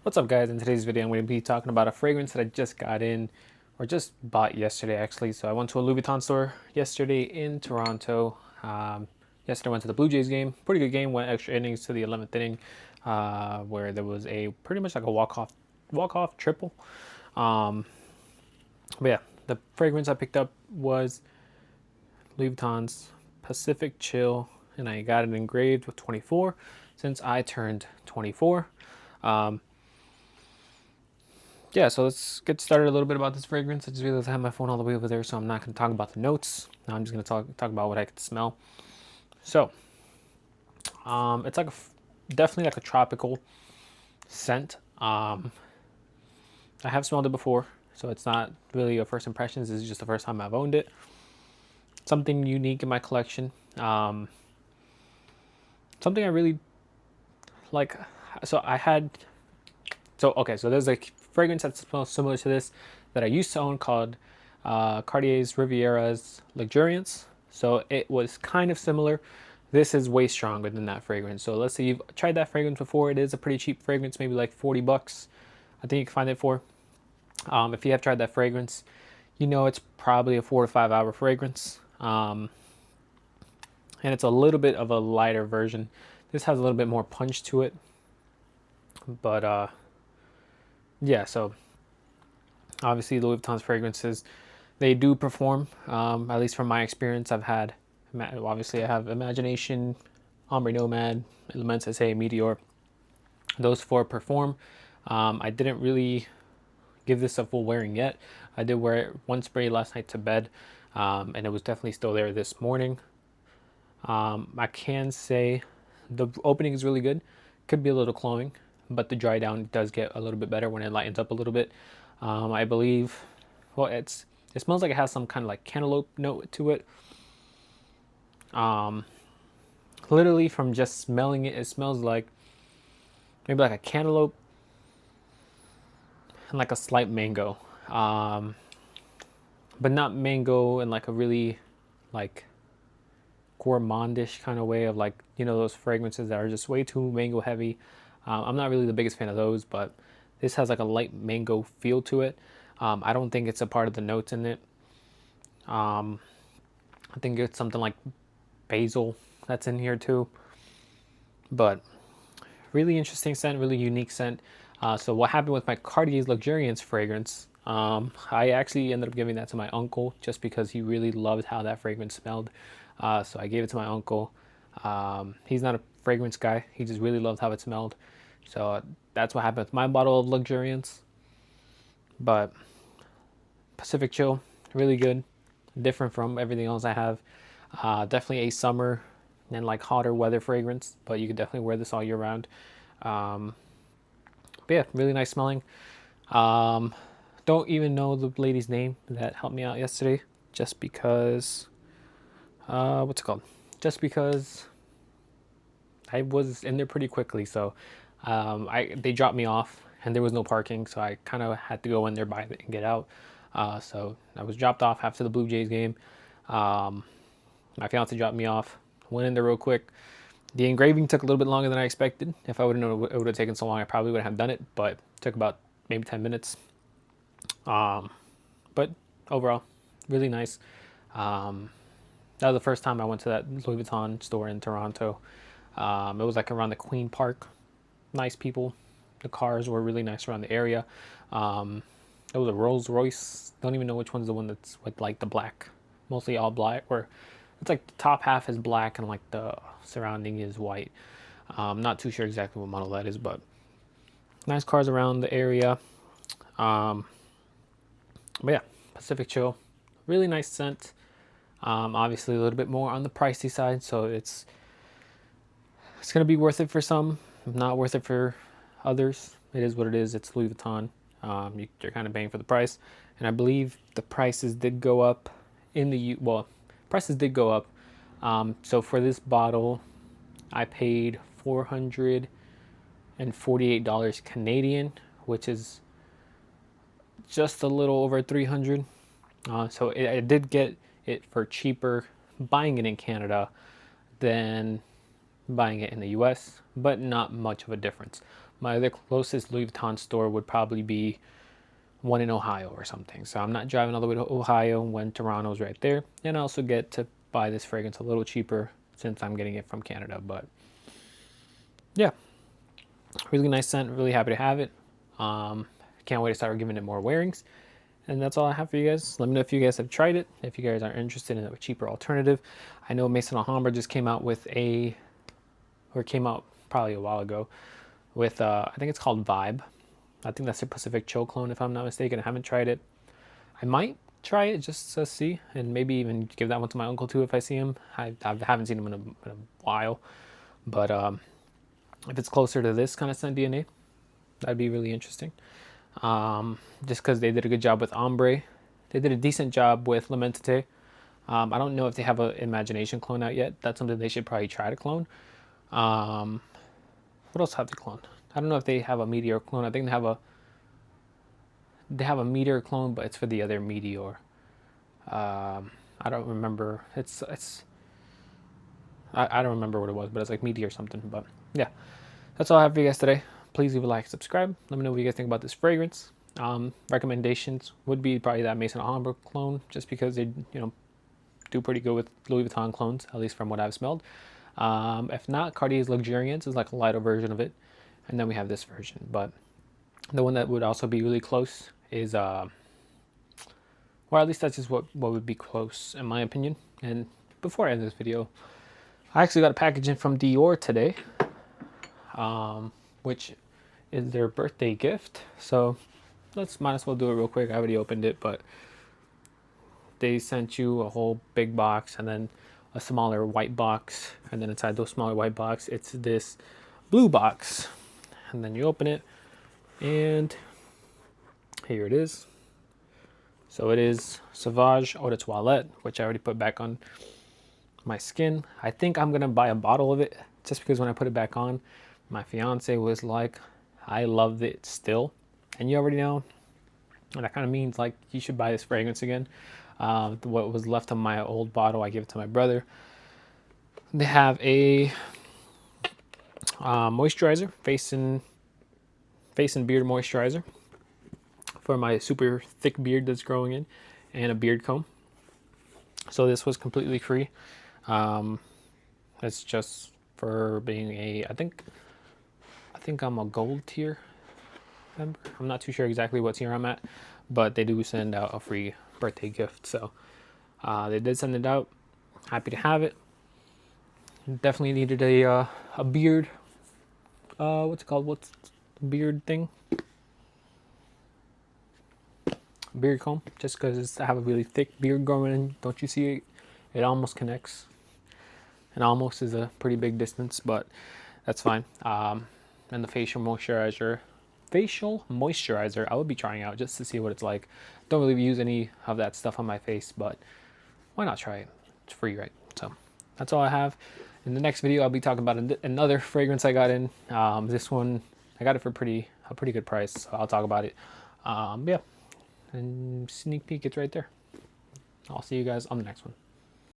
What's up, guys? In today's video I'm going to be talking about a fragrance that I just got in, or just bought yesterday actually. So I went to a Louis Vuitton store yesterday in Toronto. Yesterday I went to the Blue Jays game. Pretty good game, went extra innings to the 11th inning, where there was a pretty much like a walk-off triple. But yeah, the fragrance I picked up was Louis Vuitton's Pacific Chill, and I got it engraved with 24 since I turned 24. Yeah, so let's get started a little bit about this fragrance. I just realized I have my phone all the way over there, so I'm not going to talk about the notes. Now I'm just going to talk about what I could smell. So, it's like definitely like a tropical scent. I have smelled it before, so it's not really a first impressions. This is just the first time I've owned it. Something unique in my collection. Something I really like. So there's a fragrance that smells similar to this that I used to own called Cartier's Riviera's Luxuriance. So it was kind of similar. This is way stronger than that fragrance. So let's say you've tried that fragrance before. It is a pretty cheap fragrance, maybe like 40 bucks. I think you can find it for. If you have tried that fragrance, you know it's probably a 4 to 5 hour fragrance. And it's a little bit of a lighter version. This has a little bit more punch to it. But yeah, so obviously Louis Vuitton's fragrances, they do perform, at least from my experience. I have Imagination, Ombre Nomad, Elements SA, Meteor. Those four perform. I didn't really give this a full wearing yet. I did wear it one spray last night to bed, and it was definitely still there this morning. I can say the opening is really good. Could be a little cloying, but the dry down does get a little bit better when it lightens up a little bit. I believe, well, it smells like it has some kind of like cantaloupe note to it. Literally from just smelling it, it smells like maybe like a cantaloupe and like a slight mango. But not mango in like a really like gourmandish kind of way of like, you know, those fragrances that are just way too mango heavy. I'm not really the biggest fan of those, but this has like a light mango feel to it. I don't think it's a part of the notes in it. I think it's something like basil that's in here too. But really interesting scent, really unique scent. So what happened with my Cartier's Luxuriance fragrance, I actually ended up giving that to my uncle just because he really loved how that fragrance smelled. So I gave it to my uncle. He's not a fragrance guy. He just really loved how it smelled. So that's what happened with my bottle of Luxuriance. But Pacific Chill, really good. Different from everything else I have. Definitely a summer and like hotter weather fragrance, but you could definitely wear this all year round. But yeah, really nice smelling. Don't even know the lady's name that helped me out yesterday, just because what's it called? Just because I was in there pretty quickly, so they dropped me off and there was no parking, so I kind of had to go in there, buy it, and get out. So I was dropped off after the Blue Jays game. My fiance dropped me off, went in there real quick. The engraving took a little bit longer than I expected. If I would have known it would have taken so long, I probably would have done it, but it took about maybe 10 minutes. But overall, really nice. That was the first time I went to that Louis Vuitton store in Toronto. It was like around the Queen Park. Nice people. The cars were really nice around the area. It was a Rolls Royce. Don't even know which one's the one that's with like the black, mostly all black, or it's like the top half is black and like the surrounding is white. Not too sure exactly what model that is, but nice cars around the area. But yeah, Pacific Chill, really nice scent. Obviously a little bit more on the pricey side, so it's gonna be worth it for some, not worth it for others. It is what it is. It's Louis Vuitton. You're kind of paying for the price, and I believe the prices did go up prices did go up. So for this bottle, I paid $448 Canadian, which is just a little over 300. So I did get it for cheaper buying it in Canada than buying it in the US, but not much of a difference. My other closest Louis Vuitton store would probably be one in Ohio or something. So I'm not driving all the way to Ohio when Toronto's right there. And I also get to buy this fragrance a little cheaper since I'm getting it from Canada. But yeah, really nice scent. Really happy to have it. Can't wait to start giving it more wearings. And that's all I have for you guys. Let me know if you guys have tried it, if you guys are interested in a cheaper alternative. I know Maison Alhambra just came out with came out probably a while ago with, I think it's called Vibe. I think that's a Pacific Chill clone, if I'm not mistaken. I haven't tried it. I might try it just to see, and maybe even give that one to my uncle too if I see him. I haven't seen him in a while. But if it's closer to this kind of scent DNA, that'd be really interesting. Just because they did a good job with Ombre. They did a decent job with L'Immensité. I don't know if they have an Imagination clone out yet. That's something they should probably try to clone. What else have they cloned? I don't know if they have a Meteor clone. I think they have a Meteor clone, but it's for the other Meteor. I don't remember. I don't remember what it was, but it's like Meteor something. But yeah, that's all I have for you guys today. Please leave a like, subscribe. Let me know what you guys think about this fragrance. Recommendations would be probably that Maison Alhambra clone, just because they do pretty good with Louis Vuitton clones, at least from what I've smelled. If not, Cartier's Luxuriance is like a lighter version of it, and then we have this version. But the one that would also be really close is, well, at least that's just what would be close in my opinion. And before I end this video, I actually got a package in from Dior today, which is their birthday gift. So might as well do it real quick. I already opened it, but they sent you a whole big box and then a smaller white box, and then inside those smaller white box it's this blue box, and then you open it and here it is. So it is Sauvage Eau de Toilette, which I already put back on my skin. I think I'm gonna buy a bottle of it, just because when I put it back on, my fiance was like, I loved it still. And you already know, and that kind of means like you should buy this fragrance again. What was left of my old bottle, I gave it to my brother. They have a moisturizer, face and beard moisturizer for my super thick beard that's growing in, and a beard comb. So this was completely free. It's just for being I think I'm a gold tier member. I'm not too sure exactly what tier I'm at, but they do send out a free birthday gift. So they did send it out. Happy to have it. Definitely needed a beard. What's it called? What's the beard thing? Beard comb. Just because I have a really thick beard growing in. Don't you see it? It almost connects. And almost is a pretty big distance, but that's fine. And the facial moisturizer I would be trying out just to see what it's like. Don't really use any of that stuff on my face, but why not try it? It's free, right? So that's all I have. In the next video, I'll be talking about another fragrance I got in. This one, I got it for a pretty good price, so I'll talk about it. Yeah, and sneak peek, it's right there. I'll see you guys on the next one.